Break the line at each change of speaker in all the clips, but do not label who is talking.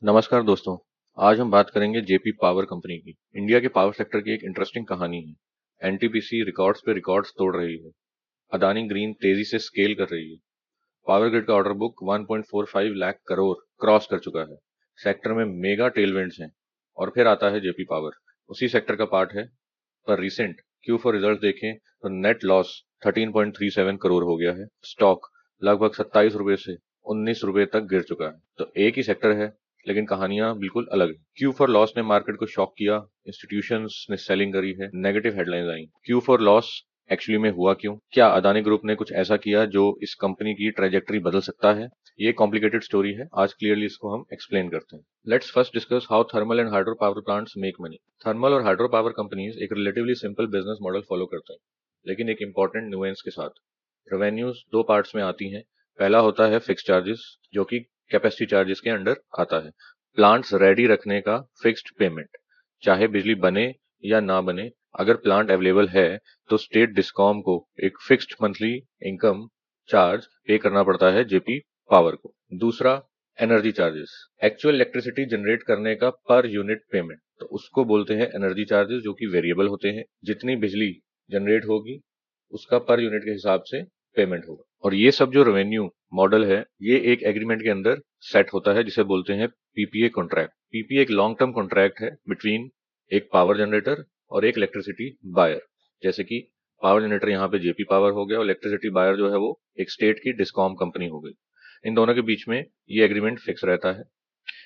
नमस्कार दोस्तों। आज हम बात करेंगे जेपी पावर कंपनी की। इंडिया के पावर सेक्टर की एक इंटरेस्टिंग कहानी है। एनटीपीसी रिकॉर्ड्स पे रिकॉर्ड्स तोड़ रही है। अदानी ग्रीन तेजी से स्केल कर रही है। पावर ग्रिड का order book 1.45 lakh crore cross कर चुका है। सेक्टर में मेगा टेलविंड्स हैं। और फिर आता है जेपी पावर, उसी सेक्टर का पार्ट है। पर रिसेंट Q4 रिजल्ट देखें तो नेट लॉस 13.37 करोड़ हो गया है। स्टॉक लगभग 27 रुपए से 19 रुपए तक गिर चुका है। तो एक ही सेक्टर है, लेकिन कहानियां बिल्कुल अलग है। Q4 लॉस ने मार्केट को शॉक किया। इंस्टीट्यूशंस ने सेलिंग करी है, नेगेटिव हेडलाइंस आई। Q4 लॉस एक्चुअली में हुआ क्यों? क्या अदानी ग्रुप ने कुछ ऐसा किया जो इस कंपनी की ट्रेजेक्टरी बदल सकता है? ये कॉम्प्लिकेटेड स्टोरी है। आज क्लियरली इसको हम एक्सप्लेन करते हैं। Let's first discuss how thermal and hydro power plants make money. Thermal और हाइड्रो पावर कंपनीज एक relatively simple business model follow करते हैं, लेकिन एक इंपॉर्टेंट न्यूएंस के साथ। रेवेन्यूज दो पार्ट्स में आती हैं। पहला होता है फिक्स चार्जेस, जो कि कैपेसिटी चार्जेस के अंडर आता है। प्लांट्स रेडी रखने का फिक्स्ड पेमेंट, चाहे बिजली बने या ना बने। अगर प्लांट अवेलेबल है तो स्टेट डिस्कॉम को एक फिक्स्ड मंथली इनकम चार्ज पे करना पड़ता है जेपी पावर को। दूसरा, energy charges, actual electricity generate करने का पर यूनिट पेमेंट, तो उसको बोलते हैं एनर्जी चार्जेस, जो कि वेरिएबल होते हैं। जितनी बिजली जनरेट होगी उसका पर यूनिट के हिसाब से पेमेंट होगा। और ये सब जो रेवेन्यू मॉडल है, ये एक एग्रीमेंट के अंदर सेट होता है, जिसे बोलते हैं पीपीए कॉन्ट्रैक्ट। पीपीए एक लॉन्ग टर्म कॉन्ट्रैक्ट है बिटवीन एक पावर जनरेटर और एक इलेक्ट्रिसिटी बायर। जैसे कि पावर जनरेटर यहाँ पे जेपी पावर हो गया और इलेक्ट्रिसिटी बायर जो है वो एक स्टेट की डिस्कॉम कंपनी हो गई। इन दोनों के बीच में ये एग्रीमेंट फिक्स रहता है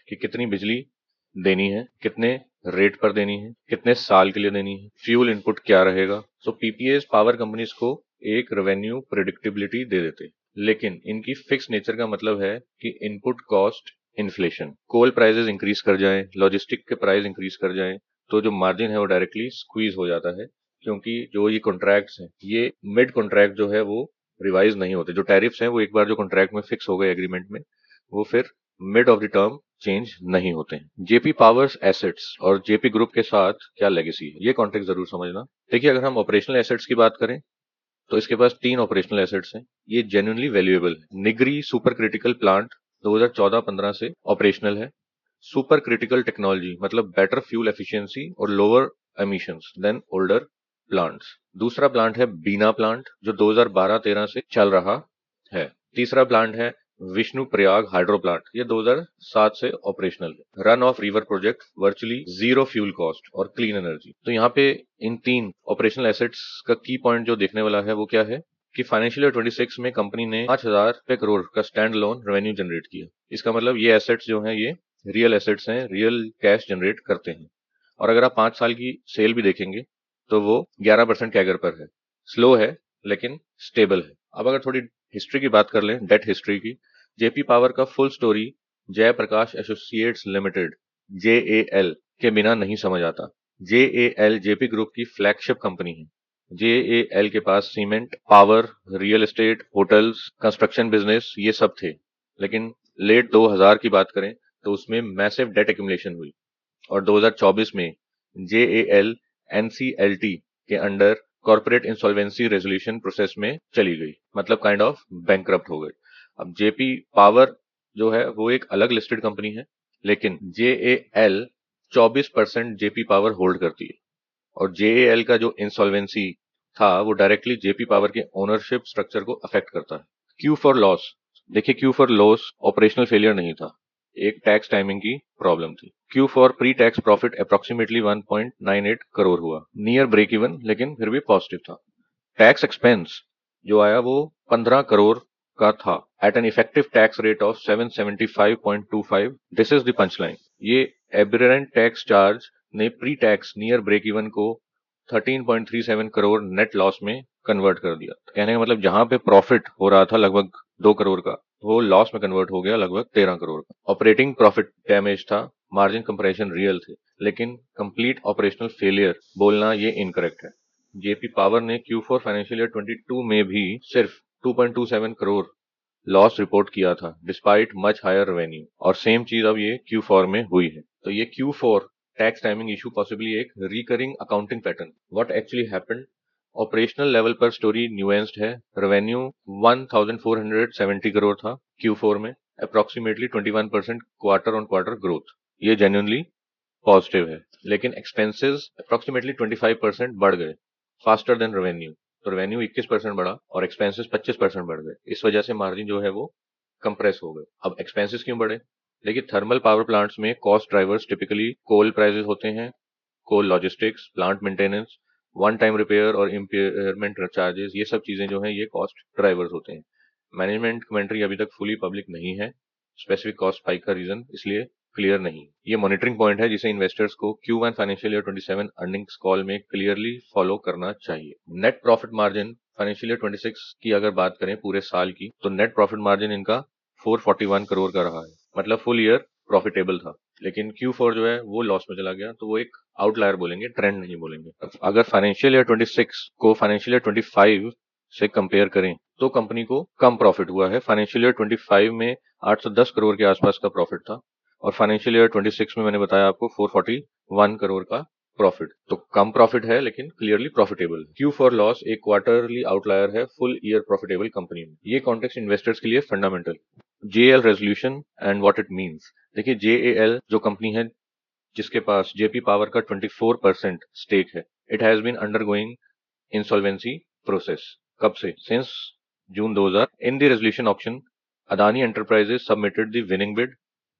कि कितनी बिजली देनी है, कितने रेट पर देनी है, कितने साल के लिए देनी है, फ्यूल इनपुट क्या रहेगा। सो पीपीएस पावर कंपनीज को एक रेवेन्यू प्रेडिक्टेबिलिटी दे देते हैं। लेकिन इनकी फिक्स नेचर का मतलब है कि इनपुट कॉस्ट इन्फ्लेशन, कोल प्राइसेस इंक्रीज कर जाएं, लॉजिस्टिक के प्राइस इंक्रीज कर जाएं, तो जो मार्जिन है वो डायरेक्टली स्क्वीज हो जाता है। क्योंकि जो ये कॉन्ट्रैक्ट्स हैं, ये मिड कॉन्ट्रैक्ट जो है वो रिवाइज नहीं होते। जो टैरिफ्स हैं वो एक बार जो कॉन्ट्रैक्ट में फिक्स हो गए एग्रीमेंट में, वो फिर mid of the term change नहीं होते हैं। जेपी पावर्स एसेट्स और जेपी ग्रुप के साथ क्या लेगेसी है, ये कॉन्टेक्स्ट जरूर समझना। देखिए, अगर हम ऑपरेशनल एसेट्स की बात करें तो इसके पास तीन ऑपरेशनल एसेट्स हैं। ये जेन्युइनली वैल्यूएबल है। निगरी सुपर क्रिटिकल प्लांट 2014-15 से ऑपरेशनल है। सुपर क्रिटिकल टेक्नोलॉजी मतलब बेटर फ्यूल एफिशिएंसी और lower emissions than older plants. दूसरा प्लांट है बीना प्लांट, जो 2012-13 से चल रहा है। तीसरा प्लांट है विष्णु प्रयाग हाइड्रो प्लांट, ये 2007 से ऑपरेशनल है। Run of river project, virtually zero fuel cost और क्लीन एनर्जी। तो यहाँ पे इन तीन ऑपरेशनल एसेट्स का की पॉइंट जो देखने वाला है वो क्या है कि फाइनेंशियल ईयर 26 में कंपनी ने 5,000 करोड़ का स्टैंड लोन रेवेन्यू जनरेट किया। इसका मतलब ये एसेट्स जो हैं ये रियल एसेट्स हैं, रियल कैश जनरेट करते हैं। और अगर आप 5 साल की सेल भी देखेंगे तो वो 11% कैगर पर है। स्लो है लेकिन स्टेबल है। अब अगर थोड़ी हिस्ट्री की बात कर लें, डेट हिस्ट्री की, जेपी पावर का full story Jaiprakash Associates Limited JAL के बिना नहीं समझ आता। JAL जेपी ग्रुप की फ्लैगशिप कंपनी है। JAL के पास cement, power, real estate, hotels, construction business ये सब थे। लेकिन लेट 2000 की बात करें तो उसमें मैसिव डेट एक्यूमुलेशन हुई और 2024 में JAL NCLT के under corporate insolvency resolution process में चली गई, मतलब काइंड ऑफ बैंकरप्ट हो गई। अब जेपी पावर जो है वो एक अलग लिस्टेड कंपनी है, लेकिन JAL 24% जेपी पावर होल्ड करती है। और JAL का जो इंसॉल्वेंसी था वो डायरेक्टली जेपी पावर के ओनरशिप स्ट्रक्चर को अफेक्ट करता है। क्यू फॉर लॉस, देखिए Q for loss operational failure नहीं था, एक टैक्स टाइमिंग की प्रॉब्लम थी। Q for pre tax profit approximately 1.98 crore हुआ, नियर ब्रेक इवन, लेकिन फिर भी पॉजिटिव था। टैक्स एक्सपेंस जो आया वो 15 करोड़ का था at an effective tax rate of 775.25। This is the punchline. ये एबरेंट टैक्स चार्ज ने pre tax near break even को 13.37 करोड़ नेट लॉस में कन्वर्ट कर दिया। कहने का मतलब जहां पे प्रॉफिट हो रहा था लगभग 2 करोड़ का, वो लॉस में कन्वर्ट हो गया लगभग 13 करोड़ का। ऑपरेटिंग प्रॉफिट डैमेज था, मार्जिन कंप्रेशन रियल थे, लेकिन कंप्लीट ऑपरेशनल फेलियर बोलना ये इनकरेक्ट है। जेपी पावर ने Q4 फाइनेंशियल ईयर 22 में भी सिर्फ 2.27 करोड़ लॉस रिपोर्ट किया था डिस्पाइट मच हायर रेवेन्यू, और सेम चीज अब ये Q4 में हुई है। तो ये Q4 tax timing issue possibly एक recurring accounting pattern. What actually happened, operational level पर स्टोरी न्यूएंस्ड है। रेवेन्यू 1470 करोड़ था Q4 में, approximately 21% quarter on quarter growth, ये जेन्युइनली पॉजिटिव है। लेकिन एक्सपेंसेस अप्रोक्सीमेटली 25% बढ़ गए, फास्टर देन रेवेन्यू। तो रेवेन्यू 21% बढ़ा और एक्सपेंसेस 25% बढ़ गए। इस वजह से मार्जिन जो है वो कंप्रेस हो गए। अब एक्सपेंसेस क्यों बढ़े? देखिए, थर्मल पावर प्लांट्स में cost drivers typically coal prices होते हैं, coal logistics, plant maintenance, one time repair और इम्पेयरमेंट चार्जेस, ये सब चीजें जो है ये कॉस्ट ड्राइवर्स होते हैं। मैनेजमेंट कमेंट्री अभी तक फुली पब्लिक नहीं है, स्पेसिफिक कॉस्ट स्पाइक का रीजन इसलिए क्लियर नहीं। ये मॉनिटरिंग पॉइंट है जिसे इन्वेस्टर्स को Q1 financial year 27 earnings call में क्लियरली फॉलो करना चाहिए। Net profit margin financial year 26 की अगर बात करें पूरे साल की, तो नेट प्रॉफिट मार्जिन इनका 441 करोड़ का रहा है, मतलब फुल ईयर प्रॉफिटेबल था। लेकिन Q4 जो है वो लॉस में चला गया, तो वो एक आउटलायर बोलेंगे, ट्रेंड नहीं बोलेंगे। अगर फाइनेंशियल ईयर 26 को फाइनेंशियल ईयर 25 से कंपेयर करें तो कंपनी को कम प्रॉफिट हुआ है। फाइनेंशियल ईयर 25 में 810 करोड़ के आसपास का प्रॉफिट था और फाइनेंशियल ईयर 26 में मैंने बताया आपको 441 करोड़ का प्रॉफिट। तो कम प्रॉफिट है लेकिन क्लियरली प्रॉफिटेबल। Q4 लॉस एक क्वार्टरली आउटलायर है फुल ईयर प्रॉफिटेबल कंपनी में। ये कॉन्टेक्स्ट इन्वेस्टर्स के लिए fundamental. JAL resolution and what it means. देखिए, JAL जो कंपनी है जिसके पास जेपी पावर का 24% स्टेक है, it has been undergoing insolvency process. कब से? Since June 2000। In the resolution option, Adani Enterprises submitted the winning bid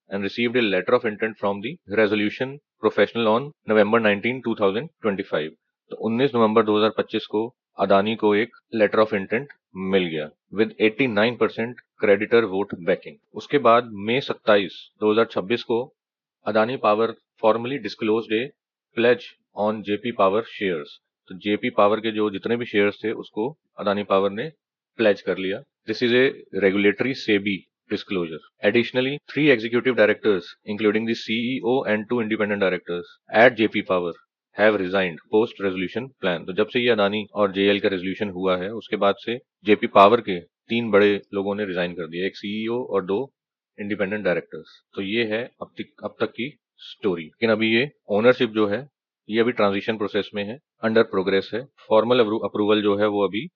and received a letter of intent from the resolution professional on November 19, 2025। तो 19 नवंबर 2025 को अदानी को एक letter of intent मिल गया with 89% creditor vote banking. उसके बाद मई 27, 2026 को Adani Power formally disclosed a pledge on JP Power shares. तो JP power के जो जितने भी शेयर्स थे उसको अदानी पावर ने प्लेज कर लिया। This is a regulatory SEBI disclosure. Additionally, 3 executive directors, including the CEO and 2 independent directors at JP Power, have resigned post resolution plan। तो जब से ये अदानी और JL का रेजोल्यूशन हुआ है उसके बाद से JP पावर के 3 बड़े लोगों ने रिजाइन कर दिया, एक CEO और 2 इंडिपेंडेंट डायरेक्टर्स। तो ये है अब तक की स्टोरी। लेकिन अभी ये ओनरशिप जो है ये अभी ट्रांजिशन प्रोसेस में है, अंडर प्रोग्रेस है। फॉर्मल अप्रूवल जो है वो अभी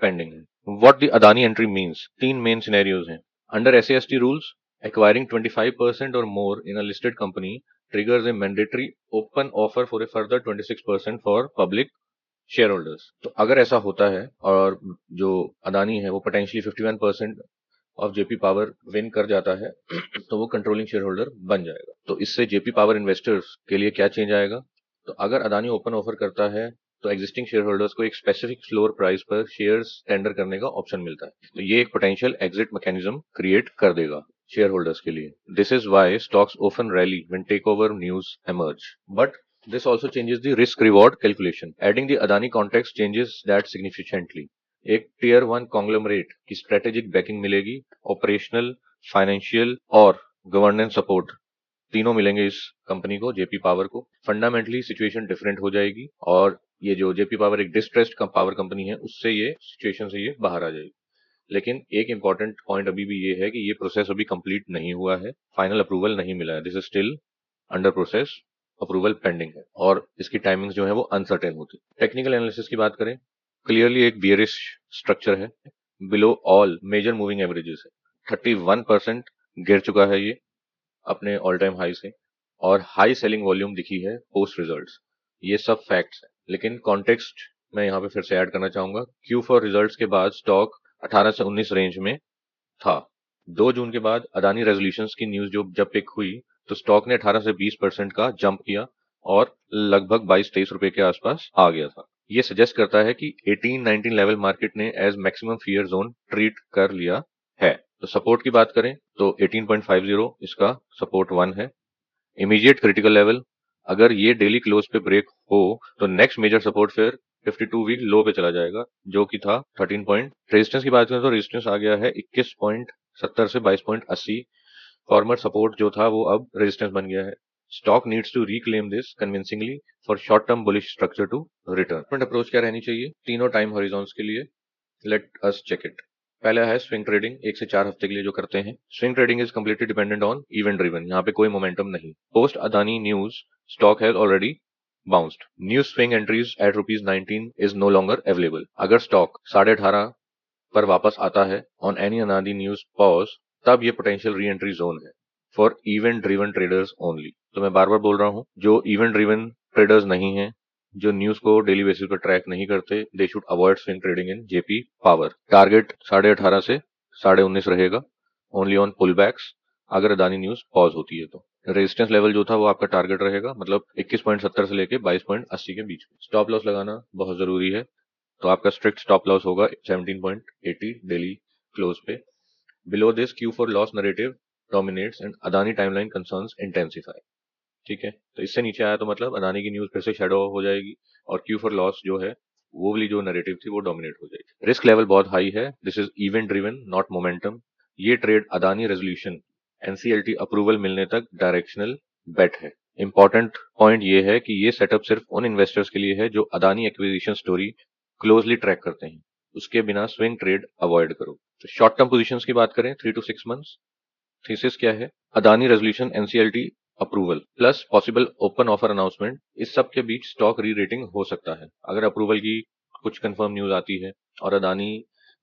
पेंडिंग है। What the Adani entry means, 3 main scenarios हैं। Under SAST rules, acquiring 25% or more in a listed company triggers a mandatory open offer for a further 26% for public shareholders। तो अगर ऐसा होता है और जो अदानी है वो potentially 51% of JP power win कर जाता है तो वो कंट्रोलिंग शेयर होल्डर बन जाएगा। तो इससे जेपी पावर इन्वेस्टर्स के लिए क्या चेंज आएगा? तो अगर अदानी ओपन ऑफर करता है तो एग्जिस्टिंग शेयर होल्डर्स को एक स्पेसिफिक फ्लोर प्राइस पर शेयर्स टेंडर करने का ऑप्शन मिलता है। तो ये एक पोटेंशियल एग्जिट मैकेनिज्म क्रिएट कर देगा शेयर होल्डर्स के लिए। This is why stocks often rally when takeover news emerge, but this also changes the risk reward calculation. Adding the Adani context changes that significantly। एक tier 1 conglomerate की strategic banking मिलेगी, operational, financial और governance support तीनों मिलेंगे इस company को, JP power को। Fundamentally situation different हो जाएगी और ये जो जेपी पावर एक डिस्ट्रेस्ड पावर कंपनी है उससे ये सिचुएशन से ये बाहर आ जाएगी। लेकिन एक इंपॉर्टेंट पॉइंट अभी भी ये है कि ये प्रोसेस अभी कंप्लीट नहीं हुआ है, फाइनल अप्रूवल नहीं मिला है। This is still under process, approval pending है और इसकी टाइमिंग जो है वो अनसर्टेन होती है। टेक्निकल एनालिसिस की बात करें, क्लियरली एक बियरिश स्ट्रक्चर है, below all major moving averages है। 31% गिर चुका है ये अपने ऑल टाइम हाई से और हाई सेलिंग वॉल्यूम दिखी है पोस्ट रिजल्ट्स। ये सब फैक्ट्स हैं, लेकिन कॉन्टेक्स्ट मैं यहाँ पे फिर से ऐड करना चाहूंगा। Q4 रिजल्ट्स के बाद स्टॉक 18 से 19 रेंज में था। 2 जून के बाद अदानी रेजोल्यूशंस की न्यूज जब पिक हुई तो स्टॉक ने 18 से 20% का जंप किया और लगभग 22-23 रुपए के आसपास आ गया था। ये सजेस्ट करता है कि 18-19 लेवल मार्केट ने as maximum fear zone treat कर लिया है। तो सपोर्ट की बात करें तो 18.50 इसका सपोर्ट 1 है। इमीडिएट क्रिटिकल लेवल, अगर ये डेली क्लोज पे ब्रेक हो तो नेक्स्ट मेजर सपोर्ट फिर 52 वीक लो पे चला जाएगा जो कि था 13 पॉइंट। रेजिस्टेंस की बात करें तो रेजिस्टेंस आ गया है 21.70 से 22.80। फॉर्मर सपोर्ट जो था वो अब रेजिस्टेंस बन गया है। Stock needs to reclaim this convincingly for short term bullish structure to return. Approach क्या रहनी चाहिए तीनों टाइम हॉरिजॉन्स के लिए? Let us check it. पहला है स्विंग ट्रेडिंग, 1 से 4 हफ्ते के लिए जो करते हैं। Swing trading is completely dependent on event driven, यहाँ पे कोई मोमेंटम नहीं। Post Adani news stock has already bounced. New swing entries at ₹19 is no longer available. अगर स्टॉक 18.5 पर वापस आता है on any Adani news pause तब ये पोटेंशियल री एंट्री जोन है for event driven traders only. तो मैं बार बार बोल रहा हूँ, जो इवेंट ड्रिवन ट्रेडर्स नहीं है, जो न्यूज को डेली बेसिस पर ट्रैक नहीं करते, they should avoid swing trading in JP power. Target 18.5 से 19.5 रहेगा, ओनली ऑन पुल बैक्स, अगर अदानी न्यूज पॉज होती है तो। रेजिस्टेंस लेवल जो था वो आपका टारगेट रहेगा, मतलब 21.70 से लेके 22.80 के बीच में। स्टॉप लॉस लगाना बहुत जरूरी है, तो आपका स्ट्रिक्ट स्टॉप लॉस होगा 17.80 डेली क्लोज पे। Below this, Q4 loss narrative dominates and Adani timeline concerns intensify। ठीक है, तो इससे नीचे आया तो मतलब अदानी की न्यूज फिर से शेडो हो जाएगी और Q4 लॉस जो है वो वाली जो नैरेटिव थी वो डोमिनेट हो जाएगी। रिस्क लेवल बहुत हाई है, this is event driven not momentum. ये trade Adani resolution NCLT approval मिलने तक डायरेक्शनल बेट है। इंपॉर्टेंट पॉइंट ये है कि ये सेटअप सिर्फ उन इन्वेस्टर्स के लिए है जो Adani acquisition story closely track करते हैं, उसके बिना स्विंग ट्रेड अवॉइड करो। तो शॉर्ट टर्म पोजीशंस की बात करें 3 to 6 मंथ्स, थीसिस क्या है, Adani resolution NCLT approval plus possible open offer announcement, इस सब के बीच स्टॉक री रेटिंग हो सकता है। अगर अप्रूवल की कुछ कंफर्म न्यूज आती है और अदानी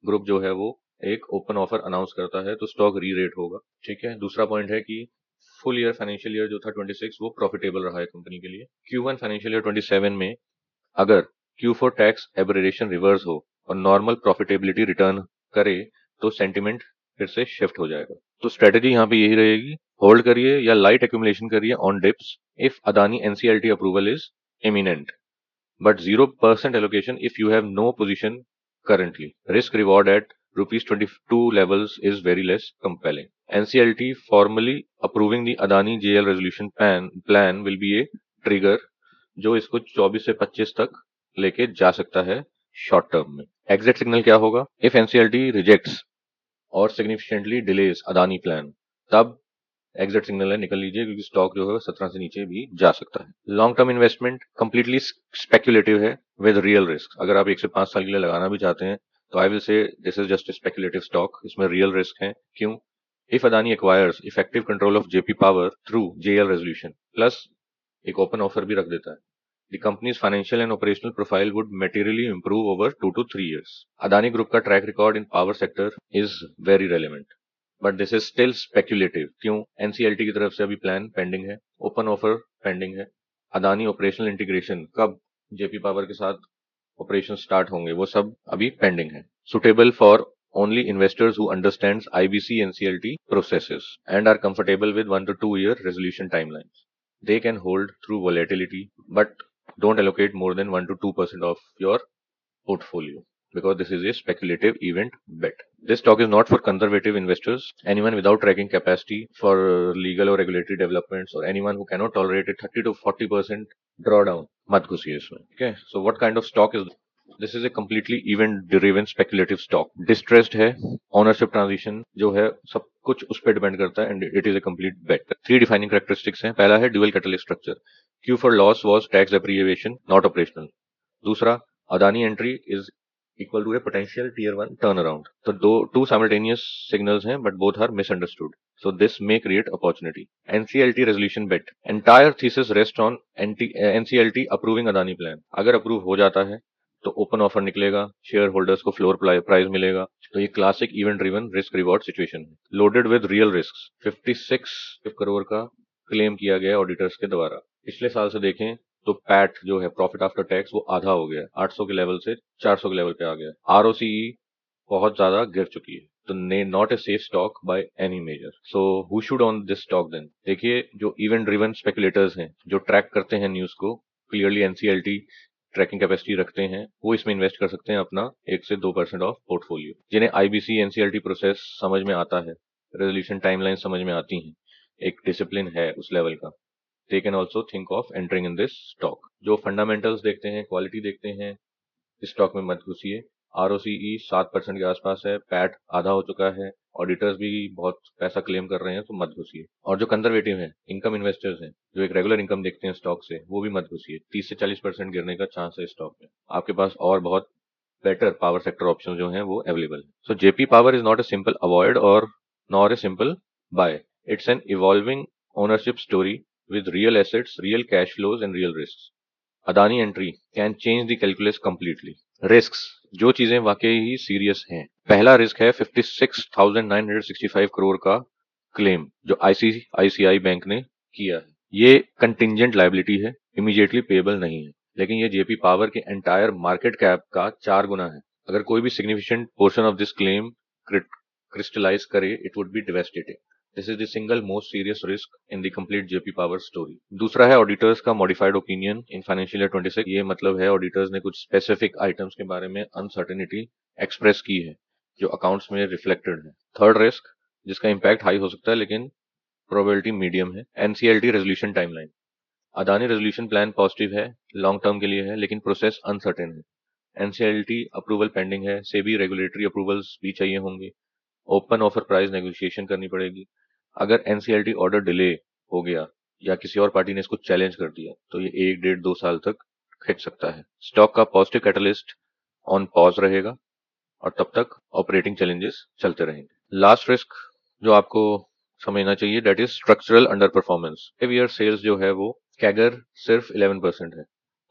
ग्रुप जो है वो एक ओपन ऑफर अनाउंस करता है तो स्टॉक री रेट होगा। ठीक है, दूसरा पॉइंट है कि फुल ईयर फाइनेंशियल ईयर जो था 26 वो प्रॉफिटेबल रहा है कंपनी के लिए। Q1 फाइनेंशियल ईयर 27 में अगर Q4 टैक्स एबरेशन रिवर्स हो और नॉर्मल प्रॉफिटेबिलिटी रिटर्न करे तो सेंटिमेंट फिर से शिफ्ट हो जाएगा। तो स्ट्रेटेजी यहाँ पे यही रहेगी, होल्ड करिए या लाइट एक्यूमुलेशन करिए on dips if Adani NCLT approval is imminent, but 0% allocation if you have no position currently. Risk reward at rupees 22 levels is very less compelling. NCLT formally approving the Adani JL resolution plan will be a trigger जो इसको 24 से 25 तक लेके जा सकता है short term में। Exit signal क्या होगा, इफ एनसीएलटी रिजेक्ट्स और सिग्निफिकेंटली डिलेज अदानी प्लान, तब एग्जिट सिग्नल है, निकल लीजिए, क्योंकि स्टॉक जो है 17 से नीचे भी जा सकता है। Long term investment completely speculative है विद रियल रिस्क। अगर आप 1 से 5 साल के लिए लगाना भी चाहते हैं तो I will say this is just speculative stock, इसमें रियल रिस्क है। क्यों, if Adani acquires effective control of JP power through JL resolution plus एक ओपन ऑफर भी रख देता है, the company's financial and operational profile would materially improve over 2 to 3 years. Adani Group का track record in power sector is very relevant. But this is still speculative. क्यों, NCLT की तरफ से अभी प्लान पेंडिंग है, ओपन ऑफर पेंडिंग है, Adani operational integration कब JP power के साथ ऑपरेशन स्टार्ट होंगे वो सब अभी पेंडिंग है। Suitable for only investors who understands IBC NCLT processes and are comfortable with 1 to 2 year resolution timelines. They can hold through volatility, but don't allocate more than 1 to 2% of your portfolio because this is a speculative event bet. This stock is not for conservative investors, anyone without tracking capacity for legal or regulatory developments, or anyone who cannot tolerate a 30 to 40% drawdown. मत घुसिए इसमें। Okay, so what kind of stock is this? Is a completely event driven speculative stock. Distressed है, ownership transition जो है सब कुछ उस पर depend करता है, and it is a complete bet. 3 defining characteristics हैं। पहला है dual catalyst structure. Q4 loss was tax depreciation, not operational. दूसरा, Adani entry is equal to a potential tier 1 turn around. तो टू साइमल्टेनियस सिग्नल्स हैं but both are misunderstood, so this may create opportunity. NCLT resolution bet, entire thesis rest on NCLT approving Adani plan. अगर approve हो जाता है तो open offer निकलेगा, share holders को floor price मिलेगा। तो ये classic event driven risk reward situation है, loaded with real risk. 56 crore का क्लेम किया गया ऑडिटर्स के द्वारा। पिछले साल से देखें तो पैट जो है प्रॉफिट आफ्टर टैक्स वो आधा हो गया, 800 के लेवल से 400 के लेवल पे आ गया। आरओसीई बहुत ज्यादा गिर चुकी है, तो not a safe stock buy any major. So who should on this stock then? देखिए, जो इवेंट ड्रिवन स्पेकुलेटर्स हैं जो ट्रैक करते हैं न्यूज को, क्लियरली एनसीएलटी ट्रैकिंग कैपेसिटी रखते हैं, वो इसमें इन्वेस्ट कर सकते हैं अपना 1 से 2% ऑफ पोर्टफोलियो। जिन्हें आईबीसी एनसीएलटी प्रोसेस समझ में आता है, रेजोल्यूशन टाइमलाइन समझ में आती हैं, एक डिसिप्लिन है उस लेवल का, they can also think of entering in this stock. जो फंडामेंटल्स देखते हैं, क्वालिटी देखते हैं, इस स्टॉक में मत घुसिए। आरओसीई 7% के आसपास है, पैट आधा हो चुका है, ऑडिटर्स भी बहुत पैसा क्लेम कर रहे हैं, तो मत घुसिए। और जो कंजर्वेटिव हैं, इनकम इन्वेस्टर्स हैं, जो एक रेगुलर इनकम देखते हैं स्टॉक से, वो भी मत घुसिए। 30 से 40% गिरने का चांस है स्टॉक में। आपके पास और बहुत बेटर पावर सेक्टर ऑप्शन जो हैं वो अवेलेबल है। So JP power is not a simple avoid और nor a simple buy, it's an evolving ownership story with real assets, real cash flows, and real risks. Adani entry can change the calculus completely. Risks. जो चीजें वाकई ही serious हैं। पहला risk है 56,965 करोड़ का claim जो ICICI bank ने किया है। ये कंटिंजेंट लायबिलिटी है, इमीडिएटली पेएबल नहीं है, लेकिन ये जेपी पावर के एंटायर मार्केट कैप का 4 गुना है। अगर कोई भी significant portion of this claim crystallise करे, it would be devastating. This is the single most serious risk in the complete JP power story. दूसरा है ऑडिटर्स का modified opinion in financial year 26। ये मतलब है ऑडिटर्स ने कुछ स्पेसिफिक आइटम्स के बारे में अनसर्टेनिटी एक्सप्रेस की है जो अकाउंट्स में रिफ्लेक्टेड है। थर्ड रिस्क जिसका इम्पैक्ट हाई हो सकता है लेकिन प्रोबेबिलिटी मीडियम है, NCLT resolution timeline. Adani resolution plan positive है, लॉन्ग टर्म के लिए है, लेकिन प्रोसेस अनसर्टेन है। एनसीएलटी अप्रूवल पेंडिंग है, सेबी रेगुलेटरी अप्रूवल्स भी चाहिए होंगे, ओपन ऑफर प्राइस नेगोशिएशन करनी पड़ेगी। अगर एनसीएलटी ऑर्डर डिले हो गया या किसी और पार्टी ने इसको चैलेंज कर दिया तो ये 1, 1.5, 2 साल तक खिंच सकता है। स्टॉक का पॉजिटिव कैटलिस्ट ऑन पॉज रहेगा और तब तक ऑपरेटिंग चैलेंजेस चलते रहेंगे। लास्ट रिस्क जो आपको समझना चाहिए that is structural underperformance. Year sales जो है वो कैगर सिर्फ 11% है।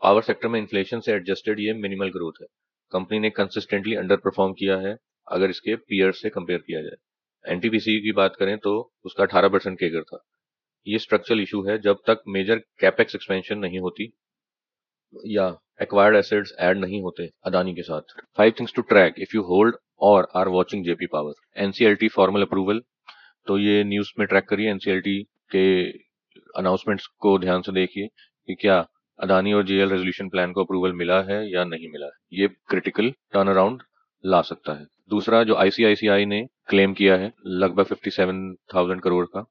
पावर सेक्टर में इन्फ्लेशन से एडजस्टेड ये मिनिमल ग्रोथ है। कंपनी ने कंसिस्टेंटली अंडर परफॉर्म किया है अगर इसके पीयर से कंपेयर किया जाए। एनटीपीसी की बात करें तो उसका 18% कैगर था। ये स्ट्रक्चरल इशू है, जब तक मेजर कैपेक्स एक्सपेंशन नहीं होती या एक्वायर्ड एसेट्स ऐड नहीं होते अदानी के साथ। 5 things to track if you hold or are watching JP power. NCLT formal approval, तो ये न्यूज में ट्रैक करिए, एनसीएलटी के अनाउंसमेंट्स को ध्यान से देखिए कि क्या अदानी और जेएल रेजोल्यूशन प्लान को अप्रूवल मिला है या नहीं मिला है। ये क्रिटिकल टर्न अराउंड ला सकता है। दूसरा जो आईसीआईसीआई ने क्लेम किया है लगभग 57,000 करोड़ का,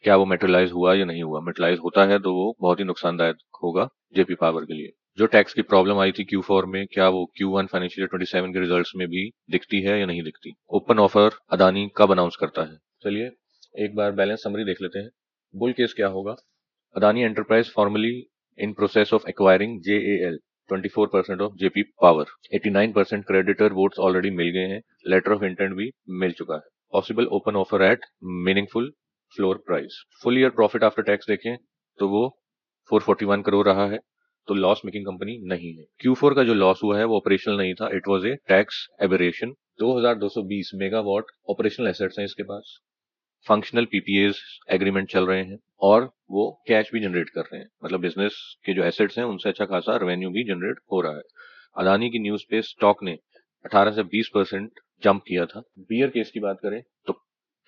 क्या वो मेटेरियलाइज हुआ या नहीं हुआ। मेटेरियलाइज होता है तो वो बहुत ही नुकसानदायक होगा जेपी पावर के लिए। जो टैक्स की प्रॉब्लम आई थी Q4 में, क्या वो Q1 फाइनेंशियल 27 के रिजल्ट्स में भी दिखती है या नहीं दिखती। ओपन ऑफर अदानी कब अनाउंस करता है। चलिए एक बार बैलेंस समरी देख लेते हैं। बुल केस क्या होगा। Adani enterprise formally in process of acquiring JAL 24% of JP power. 89% creditor votes already मिल गए हैं, लेटर ऑफ इंटेंट भी मिल चुका है। Possible open offer at meaningful floor price. Full year profit after tax देखें तो वो 441 करोड़ रहा है, तो लॉस मेकिंग कंपनी नहीं है। Q4 का जो लॉस हुआ है वो ऑपरेशनल नहीं था, it was a tax aberration. 2220 megawatt operational assets हैं इसके पास, फंक्शनल पीपीएस एग्रीमेंट चल रहे हैं और वो कैश भी जनरेट कर रहे हैं। मतलब बिजनेस के जो एसेट्स हैं उनसे अच्छा खासा रेवेन्यू भी जनरेट हो रहा है। अदानी की न्यूज पे स्टॉक ने 18 से 20% जंप किया था। बियर केस की बात करें तो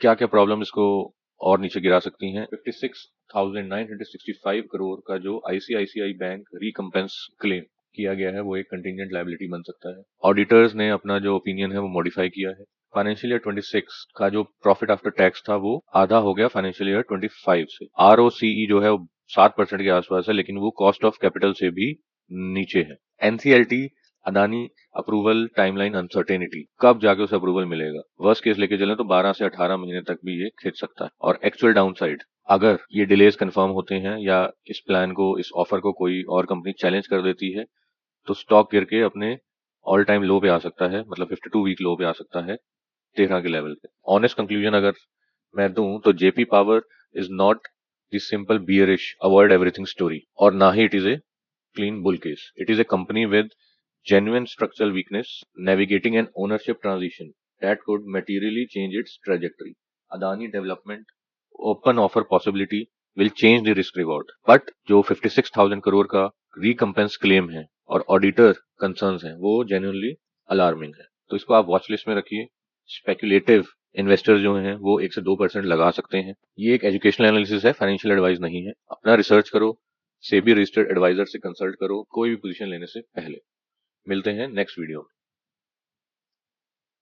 क्या क्या प्रॉब्लम इसको और नीचे गिरा सकती हैं। 56,965 करोड़ का जो आईसीआईसीआई बैंक रिकम्पेंस क्लेम किया गया है वो एक कंटिंजेंट लायबिलिटी बन सकता है। ऑडिटर्स ने अपना जो ओपिनियन है वो मॉडिफाई किया है। फाइनेंशियल ईयर 26 का जो प्रॉफिट आफ्टर टैक्स था वो आधा हो गया फाइनेंशियल ईयर 25 से। आरओसीई जो है वो 7% के आसपास है, लेकिन वो कॉस्ट ऑफ कैपिटल से भी नीचे है। NCLT Adani approval timeline uncertainty, कब जाके उसे अप्रूवल मिलेगा। वर्स्ट केस लेके चलें तो 12 से 18 महीने तक भी ये खिंच सकता है। और एक्चुअल डाउनसाइड, अगर ये डिलेज कंफर्म होते हैं या इस प्लान को, इस ऑफर को कोई और कंपनी चैलेंज कर देती है तो स्टॉक गिर के अपने ऑल टाइम लो पे आ सकता है, मतलब 52 वीक लो पे आ सकता है 13 के लेवल पे। ऑनेस्ट कंक्लूजन अगर मैं दूं तो JP power is not the simple bearish avoid everything story, और ना ही it is a clean bull case. It is a company with genuine structural weakness navigating an ownership transition that could materially change its trajectory. Adani development open offer possibility will change the risk reward. But जो 56,000 करोड़ का recompense claim है और auditor concerns हैं वो genuinely alarming है। तो इसको आप वॉच लिस्ट में रखिए। स्पेक्युलेटिव इन्वेस्टर्स जो हैं वो 1 से 2% लगा सकते हैं। ये एक एजुकेशनल एनालिसिस है, फाइनेंशियल एडवाइस नहीं है। अपना रिसर्च करो, सेबी रजिस्टर्ड एडवाइजर से कंसल्ट करो कोई भी पोजीशन लेने से पहले। मिलते हैं नेक्स्ट वीडियो में।